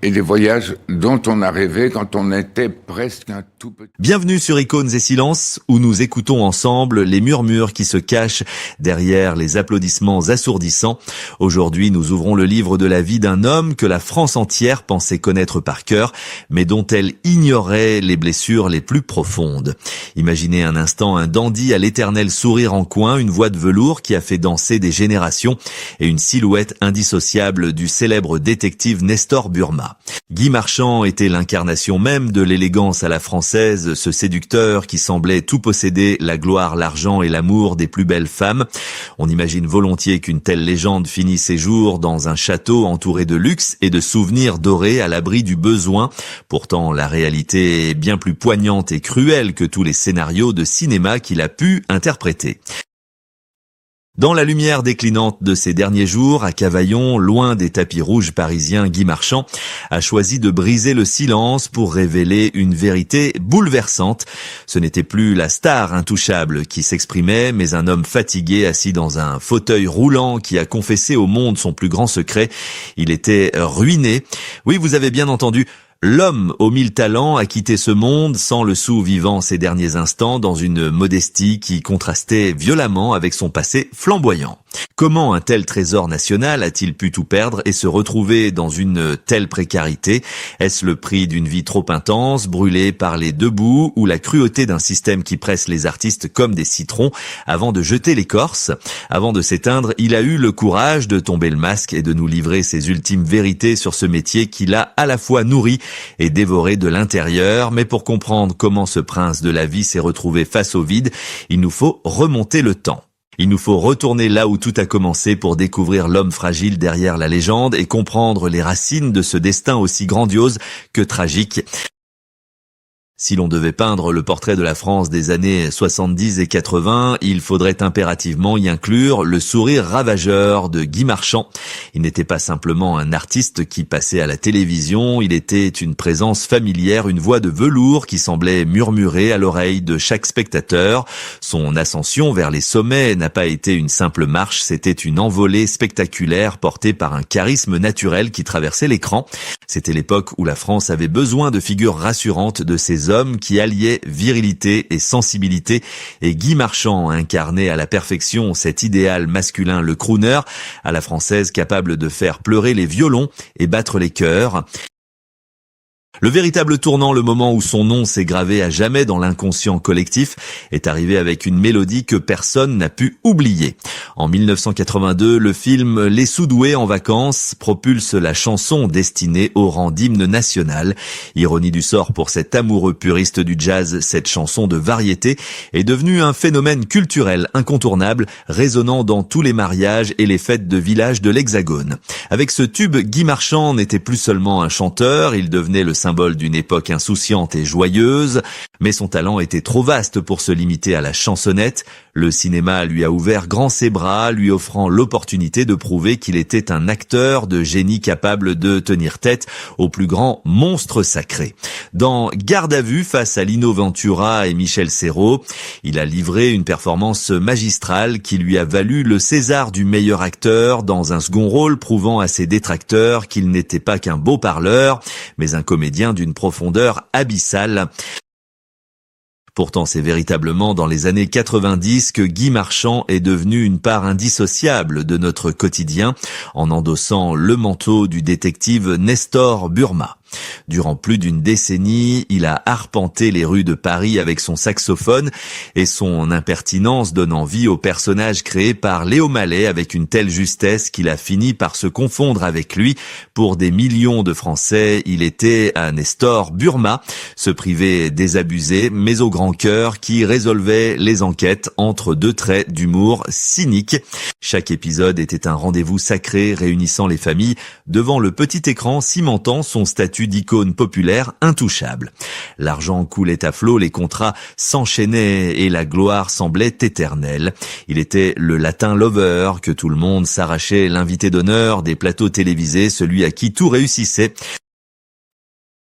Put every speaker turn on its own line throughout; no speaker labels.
et des voyages dont on a rêvé quand on était presque un tout petit...
Bienvenue sur Icônes et Silences, où nous écoutons ensemble les murmures qui se cachent derrière les applaudissements assourdissants. Aujourd'hui, nous ouvrons le livre de la vie d'un homme que la France entière pensait connaître par cœur, mais dont elle ignorait les blessures les plus profondes. Imaginez un instant un dandy à l'éternel sourire en coin, une voix de velours qui a fait danser des générations et une silhouette indissociable du célèbre détective Nestor Burma. Guy Marchand était l'incarnation même de l'élégance à la française, ce séducteur qui semblait tout posséder, la gloire, l'argent et l'amour des plus belles femmes. On imagine volontiers qu'une telle légende finit ses jours dans un château entouré de luxe et de souvenirs dorés à l'abri du besoin. Pourtant, la réalité est bien plus poignante et cruelle que tous les scénarios de cinéma qu'il a pu interpréter. Dans la lumière déclinante de ces derniers jours, à Cavaillon, loin des tapis rouges parisiens, Guy Marchand a choisi de briser le silence pour révéler une vérité bouleversante. Ce n'était plus la star intouchable qui s'exprimait, mais un homme fatigué assis dans un fauteuil roulant qui a confessé au monde son plus grand secret. Il était ruiné. Oui, vous avez bien entendu. L'homme aux 1000 talents a quitté ce monde sans le sou vivant ces derniers instants dans une modestie qui contrastait violemment avec son passé flamboyant. Comment un tel trésor national a-t-il pu tout perdre et se retrouver dans une telle précarité? Est-ce le prix d'une vie trop intense, brûlée par les deux bouts, ou la cruauté d'un système qui presse les artistes comme des citrons avant de jeter l'écorce? Avant de s'éteindre, il a eu le courage de tomber le masque et de nous livrer ses ultimes vérités sur ce métier qu'il a à la fois nourri et dévoré de l'intérieur. Mais pour comprendre comment ce prince de la vie s'est retrouvé face au vide, il nous faut remonter le temps. Il nous faut retourner là où tout a commencé pour découvrir l'homme fragile derrière la légende et comprendre les racines de ce destin aussi grandiose que tragique. Si l'on devait peindre le portrait de la France des années 70 et 80, il faudrait impérativement y inclure le sourire ravageur de Guy Marchand. Il n'était pas simplement un artiste qui passait à la télévision, il était une présence familière, une voix de velours qui semblait murmurer à l'oreille de chaque spectateur. Son ascension vers les sommets n'a pas été une simple marche, c'était une envolée spectaculaire portée par un charisme naturel qui traversait l'écran. C'était l'époque où la France avait besoin de figures rassurantes, de ces hommes qui alliaient virilité et sensibilité, et Guy Marchand incarnait à la perfection cet idéal masculin, le crooner, à la française capable de faire pleurer les violons et battre les cœurs. Le véritable tournant, le moment où son nom s'est gravé à jamais dans l'inconscient collectif, est arrivé avec une mélodie que personne n'a pu oublier. En 1982, le film Les Sous-doués en vacances propulse la chanson destinée au rang d'hymne national. Ironie du sort pour cet amoureux puriste du jazz, cette chanson de variété est devenue un phénomène culturel incontournable, résonnant dans tous les mariages et les fêtes de village de l'Hexagone. Avec ce tube, Guy Marchand n'était plus seulement un chanteur, il devenait le symbole d'une époque insouciante et joyeuse, mais son talent était trop vaste pour se limiter à la chansonnette. Le cinéma lui a ouvert grand ses bras, lui offrant l'opportunité de prouver qu'il était un acteur de génie capable de tenir tête aux plus grands monstres sacrés. Dans Garde à vue face à Lino Ventura et Michel Serrault, il a livré une performance magistrale qui lui a valu le César du meilleur acteur dans un second rôle, prouvant à ses détracteurs qu'il n'était pas qu'un beau parleur, mais un comédien d'une profondeur abyssale. Pourtant, c'est véritablement dans les années 90 que Guy Marchand est devenu une part indissociable de notre quotidien, en endossant le manteau du détective Nestor Burma. Durant plus d'une décennie, il a arpenté les rues de Paris avec son saxophone et son impertinence donnant vie au personnage créé par Léo Mallet avec une telle justesse qu'il a fini par se confondre avec lui. Pour des millions de Français, il était un Nestor Burma, ce privé désabusé mais au grand cœur qui résolvait les enquêtes entre deux traits d'humour cynique. Chaque épisode était un rendez-vous sacré réunissant les familles devant le petit écran cimentant son statut d'icône populaire intouchable. L'argent coulait à flot, les contrats s'enchaînaient et la gloire semblait éternelle. Il était le latin lover que tout le monde s'arrachait, l'invité d'honneur des plateaux télévisés, celui à qui tout réussissait.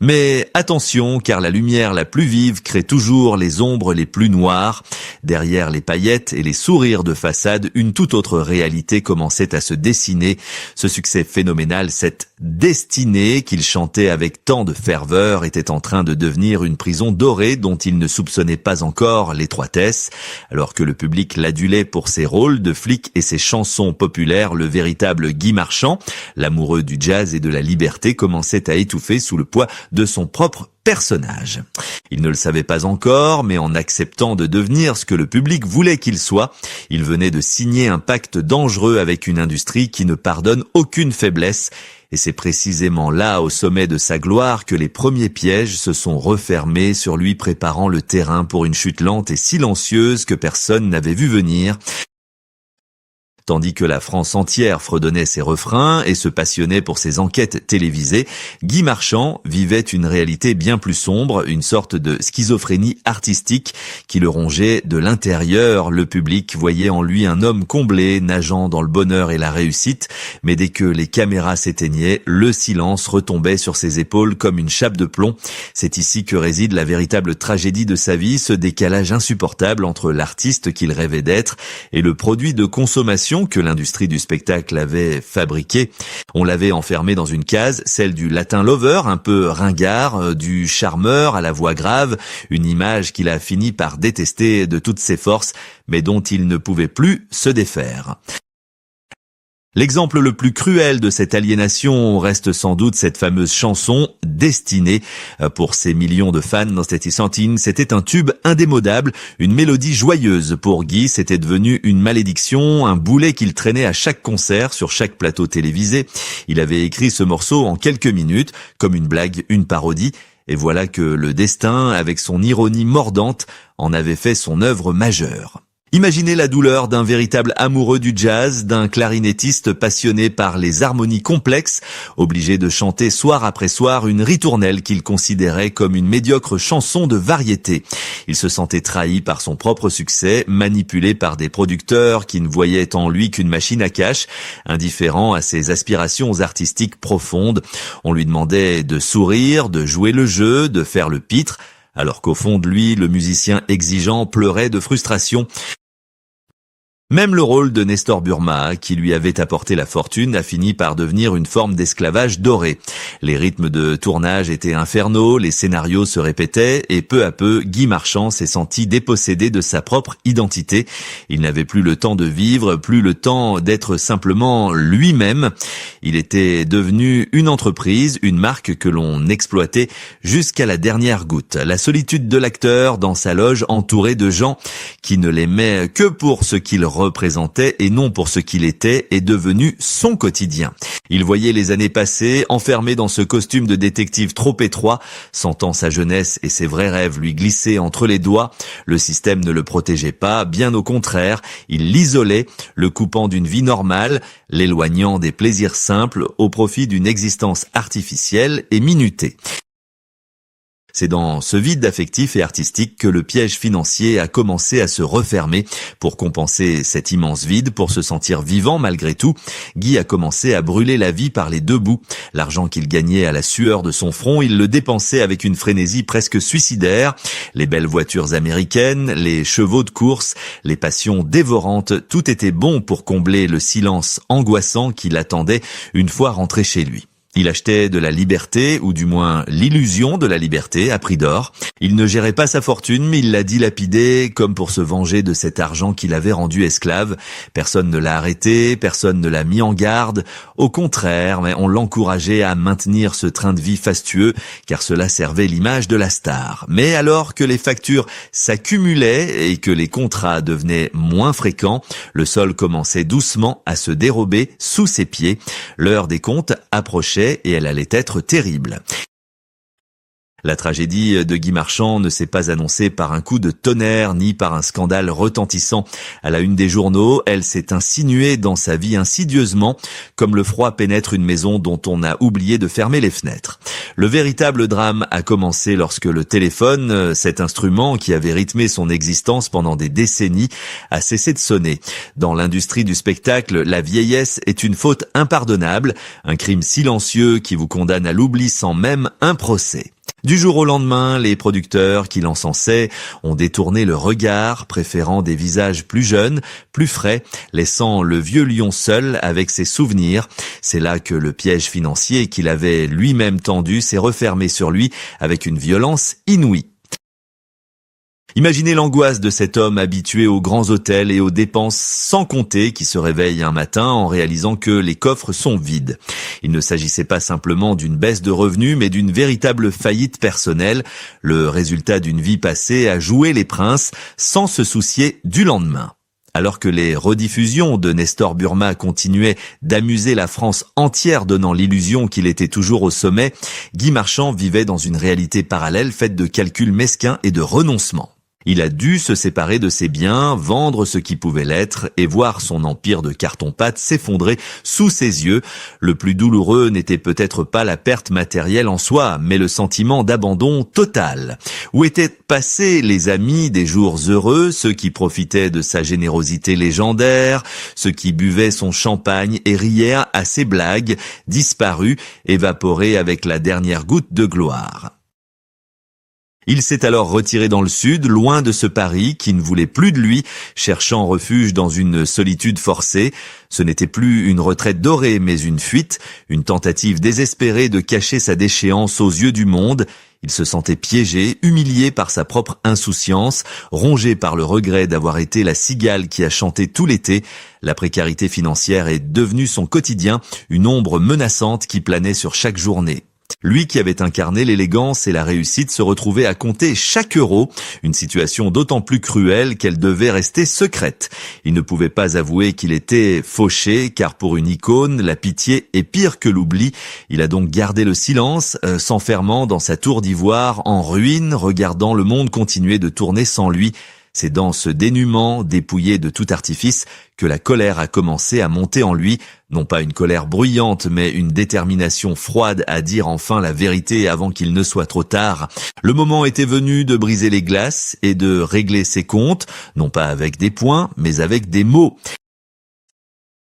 Mais attention, car la lumière la plus vive crée toujours les ombres les plus noires. Derrière les paillettes et les sourires de façade, une toute autre réalité commençait à se dessiner. Ce succès phénoménal, cette destinée qu'il chantait avec tant de ferveur, était en train de devenir une prison dorée dont il ne soupçonnait pas encore l'étroitesse. Alors que le public l'adulait pour ses rôles de flic et ses chansons populaires, le véritable Guy Marchand, l'amoureux du jazz et de la liberté, commençait à étouffer sous le poids de son propre personnage. Il ne le savait pas encore, mais en acceptant de devenir ce que le public voulait qu'il soit, il venait de signer un pacte dangereux avec une industrie qui ne pardonne aucune faiblesse. Et c'est précisément là, au sommet de sa gloire, que les premiers pièges se sont refermés sur lui, préparant le terrain pour une chute lente et silencieuse que personne n'avait vu venir. Tandis que la France entière fredonnait ses refrains et se passionnait pour ses enquêtes télévisées, Guy Marchand vivait une réalité bien plus sombre, une sorte de schizophrénie artistique qui le rongeait de l'intérieur. Le public voyait en lui un homme comblé, nageant dans le bonheur et la réussite, mais dès que les caméras s'éteignaient, le silence retombait sur ses épaules comme une chape de plomb. C'est ici que réside la véritable tragédie de sa vie, ce décalage insupportable entre l'artiste qu'il rêvait d'être et le produit de consommation que l'industrie du spectacle avait fabriqué. On l'avait enfermé dans une case, celle du latin lover, un peu ringard, du charmeur à la voix grave, une image qu'il a fini par détester de toutes ses forces, mais dont il ne pouvait plus se défaire. L'exemple le plus cruel de cette aliénation reste sans doute cette fameuse chanson « Destinée ». Pour ces millions de fans dans cette Santine, c'était un tube indémodable, une mélodie joyeuse. Pour Guy, c'était devenu une malédiction, un boulet qu'il traînait à chaque concert, sur chaque plateau télévisé. Il avait écrit ce morceau en quelques minutes, comme une blague, une parodie. Et voilà que le destin, avec son ironie mordante, en avait fait son œuvre majeure. Imaginez la douleur d'un véritable amoureux du jazz, d'un clarinettiste passionné par les harmonies complexes, obligé de chanter soir après soir une ritournelle qu'il considérait comme une médiocre chanson de variété. Il se sentait trahi par son propre succès, manipulé par des producteurs qui ne voyaient en lui qu'une machine à cash, indifférent à ses aspirations artistiques profondes. On lui demandait de sourire, de jouer le jeu, de faire le pitre, alors qu'au fond de lui, le musicien exigeant pleurait de frustration. Même le rôle de Nestor Burma, qui lui avait apporté la fortune, a fini par devenir une forme d'esclavage doré. Les rythmes de tournage étaient infernaux, les scénarios se répétaient, et peu à peu, Guy Marchand s'est senti dépossédé de sa propre identité. Il n'avait plus le temps de vivre, plus le temps d'être simplement lui-même. Il était devenu une entreprise, une marque que l'on exploitait jusqu'à la dernière goutte. La solitude de l'acteur dans sa loge, entouré de gens qui ne l'aimaient que pour ce qu'il représentait et non pour ce qu'il était, est devenu son quotidien. Il voyait les années passées, enfermé dans ce costume de détective trop étroit, sentant sa jeunesse et ses vrais rêves lui glisser entre les doigts. Le système ne le protégeait pas, bien au contraire, il l'isolait, le coupant d'une vie normale, l'éloignant des plaisirs simples au profit d'une existence artificielle et minutée. C'est dans ce vide affectif et artistique que le piège financier a commencé à se refermer. Pour compenser cet immense vide, pour se sentir vivant malgré tout, Guy a commencé à brûler la vie par les deux bouts. L'argent qu'il gagnait à la sueur de son front, il le dépensait avec une frénésie presque suicidaire. Les belles voitures américaines, les chevaux de course, les passions dévorantes, tout était bon pour combler le silence angoissant qui l'attendait une fois rentré chez lui. Il achetait de la liberté, ou du moins l'illusion de la liberté, à prix d'or. Il ne gérait pas sa fortune, mais il l'a dilapidée comme pour se venger de cet argent qu'il avait rendu esclave. Personne ne l'a arrêté, personne ne l'a mis en garde. Au contraire, on l'encourageait à maintenir ce train de vie fastueux, car cela servait l'image de la star. Mais alors que les factures s'accumulaient et que les contrats devenaient moins fréquents, le sol commençait doucement à se dérober sous ses pieds. L'heure des comptes approchait et elle allait être terrible. La tragédie de Guy Marchand ne s'est pas annoncée par un coup de tonnerre ni par un scandale retentissant à la une des journaux. Elle s'est insinuée dans sa vie insidieusement, comme le froid pénètre une maison dont on a oublié de fermer les fenêtres. Le véritable drame a commencé lorsque le téléphone, cet instrument qui avait rythmé son existence pendant des décennies, a cessé de sonner. Dans l'industrie du spectacle, la vieillesse est une faute impardonnable, un crime silencieux qui vous condamne à l'oubli sans même un procès. Du jour au lendemain, les producteurs qui l'encensaient ont détourné le regard, préférant des visages plus jeunes, plus frais, laissant le vieux lion seul avec ses souvenirs. C'est là que le piège financier qu'il avait lui-même tendu s'est refermé sur lui avec une violence inouïe. Imaginez l'angoisse de cet homme habitué aux grands hôtels et aux dépenses sans compter qui se réveille un matin en réalisant que les coffres sont vides. Il ne s'agissait pas simplement d'une baisse de revenus, mais d'une véritable faillite personnelle, le résultat d'une vie passée à jouer les princes sans se soucier du lendemain. Alors que les rediffusions de Nestor Burma continuaient d'amuser la France entière donnant l'illusion qu'il était toujours au sommet, Guy Marchand vivait dans une réalité parallèle faite de calculs mesquins et de renoncements. Il a dû se séparer de ses biens, vendre ce qui pouvait l'être et voir son empire de carton-pâte s'effondrer sous ses yeux. Le plus douloureux n'était peut-être pas la perte matérielle en soi, mais le sentiment d'abandon total. Où étaient passés les amis des jours heureux, ceux qui profitaient de sa générosité légendaire, ceux qui buvaient son champagne et riaient à ses blagues, disparus, évaporés avec la dernière goutte de gloire. Il s'est alors retiré dans le sud, loin de ce Paris qui ne voulait plus de lui, cherchant refuge dans une solitude forcée. Ce n'était plus une retraite dorée, mais une fuite, une tentative désespérée de cacher sa déchéance aux yeux du monde. Il se sentait piégé, humilié par sa propre insouciance, rongé par le regret d'avoir été la cigale qui a chanté tout l'été. La précarité financière est devenue son quotidien, une ombre menaçante qui planait sur chaque journée. Lui qui avait incarné l'élégance et la réussite se retrouvait à compter chaque euro, une situation d'autant plus cruelle qu'elle devait rester secrète. Il ne pouvait pas avouer qu'il était fauché, car pour une icône, la pitié est pire que l'oubli. Il a donc gardé le silence, s'enfermant dans sa tour d'ivoire, en ruine, regardant le monde continuer de tourner sans lui. C'est dans ce dénuement, dépouillé de tout artifice, que la colère a commencé à monter en lui, non pas une colère bruyante, mais une détermination froide à dire enfin la vérité avant qu'il ne soit trop tard. Le moment était venu de briser les glaces et de régler ses comptes, non pas avec des poings, mais avec des mots.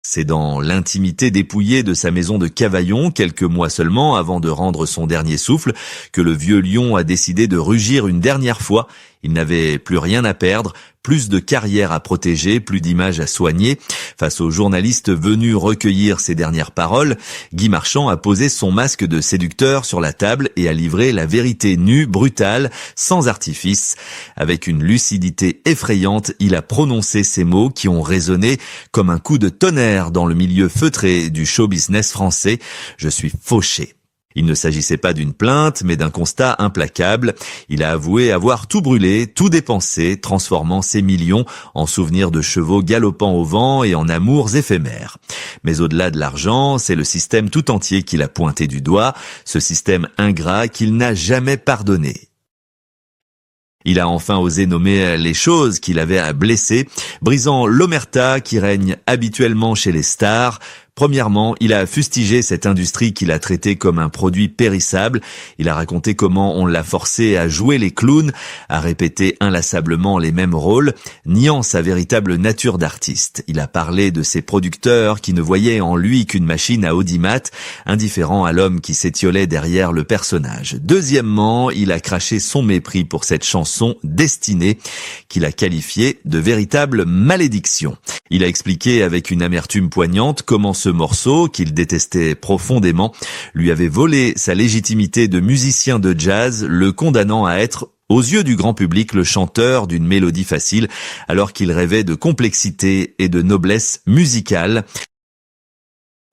C'est dans l'intimité dépouillée de sa maison de Cavaillon, quelques mois seulement avant de rendre son dernier souffle, que le vieux lion a décidé de rugir une dernière fois. Il n'avait plus rien à perdre, plus de carrière à protéger, plus d'images à soigner. Face aux journalistes venus recueillir ses dernières paroles, Guy Marchand a posé son masque de séducteur sur la table et a livré la vérité nue, brutale, sans artifice. Avec une lucidité effrayante, il a prononcé ces mots qui ont résonné comme un coup de tonnerre dans le milieu feutré du show business français. Je suis fauché. Il ne s'agissait pas d'une plainte, mais d'un constat implacable. Il a avoué avoir tout brûlé, tout dépensé, transformant ses millions en souvenirs de chevaux galopant au vent et en amours éphémères. Mais au-delà de l'argent, c'est le système tout entier qu'il a pointé du doigt, ce système ingrat qu'il n'a jamais pardonné. Il a enfin osé nommer les choses qu'il avait blessées, brisant l'omerta qui règne habituellement chez les stars. Premièrement, il a fustigé cette industrie qu'il a traitée comme un produit périssable. Il a raconté comment on l'a forcé à jouer les clowns, à répéter inlassablement les mêmes rôles, niant sa véritable nature d'artiste. Il a parlé de ses producteurs qui ne voyaient en lui qu'une machine à audimat, indifférent à l'homme qui s'étiolait derrière le personnage. Deuxièmement, il a craché son mépris pour cette chanson destinée, qu'il a qualifiée de véritable malédiction. Il a expliqué avec une amertume poignante comment ce morceau, qu'il détestait profondément, lui avait volé sa légitimité de musicien de jazz, le condamnant à être, aux yeux du grand public, le chanteur d'une mélodie facile, alors qu'il rêvait de complexité et de noblesse musicale.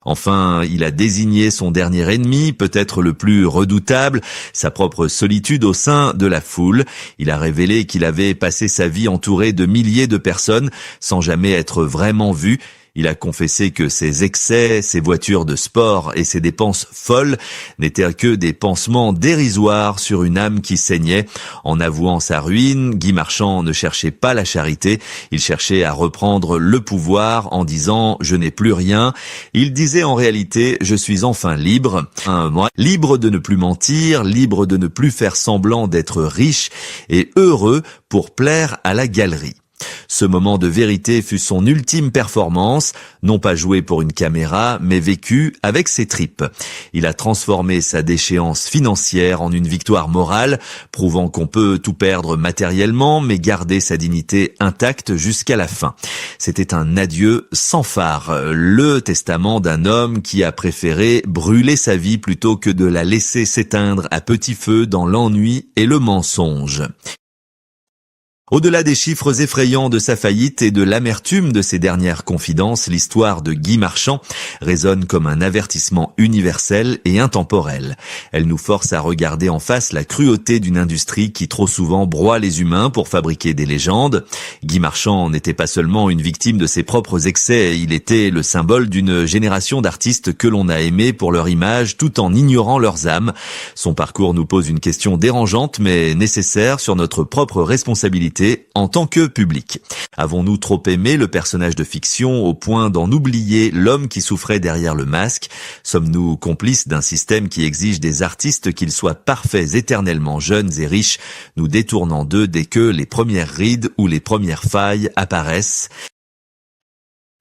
Enfin, il a désigné son dernier ennemi, peut-être le plus redoutable, sa propre solitude au sein de la foule. Il a révélé qu'il avait passé sa vie entouré de milliers de personnes, sans jamais être vraiment vu. Il a confessé que ses excès, ses voitures de sport et ses dépenses folles n'étaient que des pansements dérisoires sur une âme qui saignait. En avouant sa ruine, Guy Marchand ne cherchait pas la charité, il cherchait à reprendre le pouvoir en disant « je n'ai plus rien ». Il disait en réalité « je suis enfin libre ». Libre de ne plus mentir, libre de ne plus faire semblant d'être riche et heureux pour plaire à la galerie. Ce moment de vérité fut son ultime performance, non pas joué pour une caméra, mais vécu avec ses tripes. Il a transformé sa déchéance financière en une victoire morale, prouvant qu'on peut tout perdre matériellement, mais garder sa dignité intacte jusqu'à la fin. C'était un adieu sans phare, le testament d'un homme qui a préféré brûler sa vie plutôt que de la laisser s'éteindre à petit feu dans l'ennui et le mensonge. Au-delà des chiffres effrayants de sa faillite et de l'amertume de ses dernières confidences, l'histoire de Guy Marchand résonne comme un avertissement universel et intemporel. Elle nous force à regarder en face la cruauté d'une industrie qui trop souvent broie les humains pour fabriquer des légendes. Guy Marchand n'était pas seulement une victime de ses propres excès, il était le symbole d'une génération d'artistes que l'on a aimés pour leur image tout en ignorant leurs âmes. Son parcours nous pose une question dérangeante mais nécessaire sur notre propre responsabilité en tant que public. Avons-nous trop aimé le personnage de fiction au point d'en oublier l'homme qui souffrait derrière le masque? Sommes-nous complices d'un système qui exige des artistes qu'ils soient parfaits, éternellement jeunes et riches, nous détournant d'eux dès que les premières rides ou les premières failles apparaissent?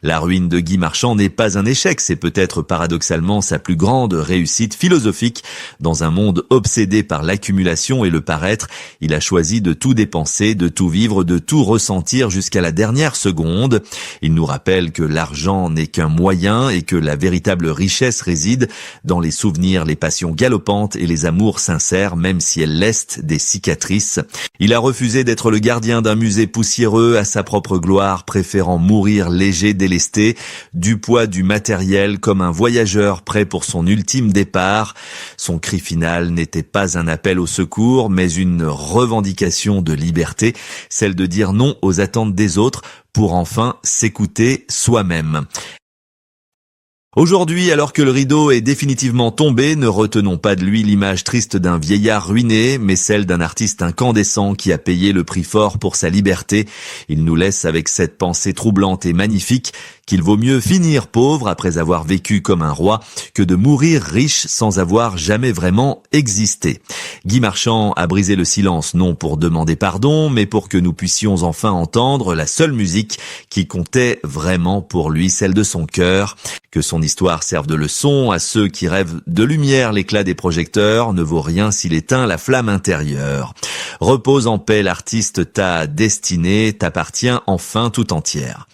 La ruine de Guy Marchand n'est pas un échec, c'est peut-être paradoxalement sa plus grande réussite philosophique. Dans un monde obsédé par l'accumulation et le paraître, il a choisi de tout dépenser, de tout vivre, de tout ressentir jusqu'à la dernière seconde. Il nous rappelle que l'argent n'est qu'un moyen et que la véritable richesse réside dans les souvenirs, les passions galopantes et les amours sincères, même si elles laissent des cicatrices. Il a refusé d'être le gardien d'un musée poussiéreux à sa propre gloire, préférant mourir léger délesté, du poids du matériel comme un voyageur prêt pour son ultime départ. Son cri final n'était pas un appel au secours, mais une revendication de liberté, celle de dire non aux attentes des autres pour enfin s'écouter soi-même. Aujourd'hui, alors que le rideau est définitivement tombé, ne retenons pas de lui l'image triste d'un vieillard ruiné, mais celle d'un artiste incandescent qui a payé le prix fort pour sa liberté. Il nous laisse avec cette pensée troublante et magnifique qu'il vaut mieux finir pauvre après avoir vécu comme un roi que de mourir riche sans avoir jamais vraiment existé. Guy Marchand a brisé le silence non pour demander pardon, mais pour que nous puissions enfin entendre la seule musique qui comptait vraiment pour lui, celle de son cœur. Que son histoire serve de leçon à ceux qui rêvent de lumière. L'éclat des projecteurs ne vaut rien s'il éteint la flamme intérieure. Repose en paix l'artiste, ta destinée t'appartient enfin tout entière.